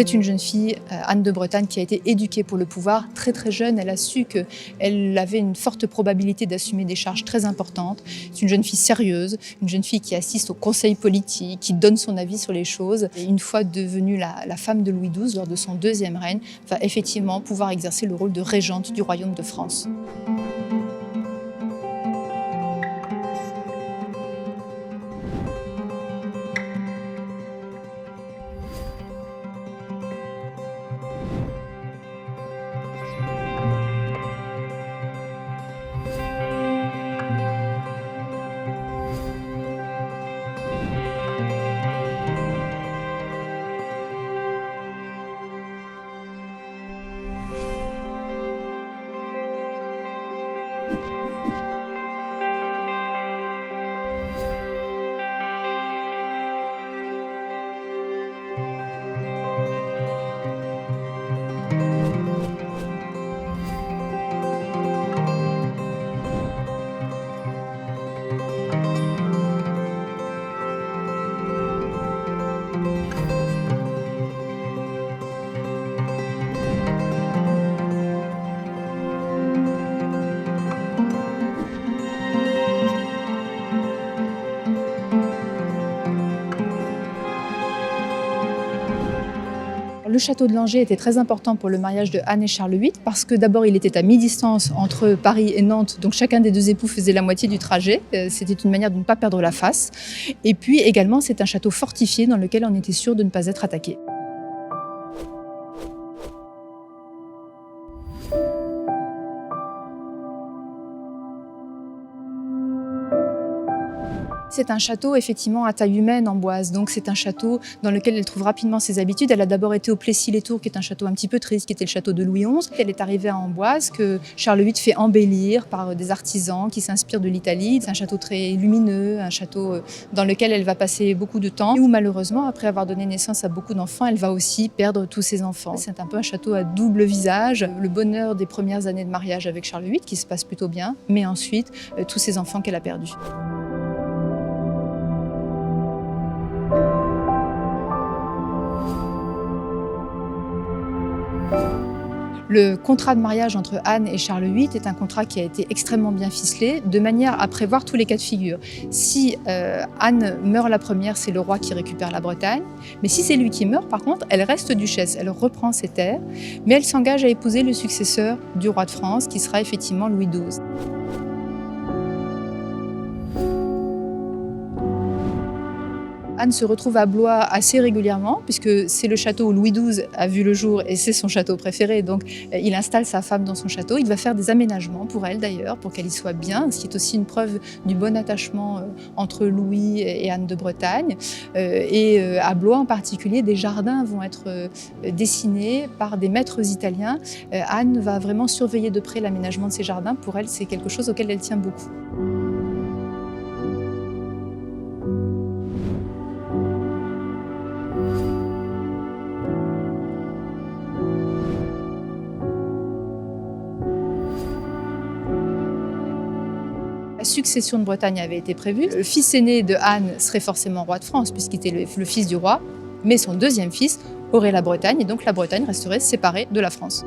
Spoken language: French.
C'est une jeune fille, Anne de Bretagne, qui a été éduquée pour le pouvoir. Très très jeune, elle a su qu'elle avait une forte probabilité d'assumer des charges très importantes. C'est une jeune fille sérieuse, une jeune fille qui assiste au conseil politique, qui donne son avis sur les choses. Et une fois devenue la femme de Louis XII, lors de son deuxième règne, va effectivement pouvoir exercer le rôle de régente du royaume de France. Le château de Langeais était très important pour le mariage de Anne et Charles VIII parce que d'abord il était à mi-distance entre Paris et Nantes, donc chacun des deux époux faisait la moitié du trajet. C'était une manière de ne pas perdre la face. Et puis également c'est un château fortifié dans lequel on était sûr de ne pas être attaqué. C'est un château effectivement à taille humaine, Amboise, donc c'est un château dans lequel elle trouve rapidement ses habitudes. Elle a d'abord été au Plessis-les-Tours, qui est un château un petit peu triste, qui était le château de Louis XI. Elle est arrivée à Amboise, que Charles VIII fait embellir par des artisans qui s'inspirent de l'Italie. C'est un château très lumineux, un château dans lequel elle va passer beaucoup de temps, et où malheureusement, après avoir donné naissance à beaucoup d'enfants, elle va aussi perdre tous ses enfants. C'est un peu un château à double visage, le bonheur des premières années de mariage avec Charles VIII, qui se passe plutôt bien, mais ensuite tous ces enfants qu'elle a perdus. Le contrat de mariage entre Anne et Charles VIII est un contrat qui a été extrêmement bien ficelé, de manière à prévoir tous les cas de figure. Si Anne meurt la première, c'est le roi qui récupère la Bretagne. Mais si c'est lui qui meurt, par contre, elle reste duchesse, elle reprend ses terres, mais elle s'engage à épouser le successeur du roi de France, qui sera effectivement Louis XII. Anne se retrouve à Blois assez régulièrement, puisque c'est le château où Louis XII a vu le jour et c'est son château préféré. Donc il installe sa femme dans son château. Il va faire des aménagements pour elle d'ailleurs, pour qu'elle y soit bien, ce qui est aussi une preuve du bon attachement entre Louis et Anne de Bretagne. Et à Blois en particulier, des jardins vont être dessinés par des maîtres italiens. Anne va vraiment surveiller de près l'aménagement de ces jardins. Pour elle, c'est quelque chose auquel elle tient beaucoup. La succession de Bretagne avait été prévue. Le fils aîné de Anne serait forcément roi de France, puisqu'il était le fils du roi, mais son deuxième fils aurait la Bretagne, et donc la Bretagne resterait séparée de la France.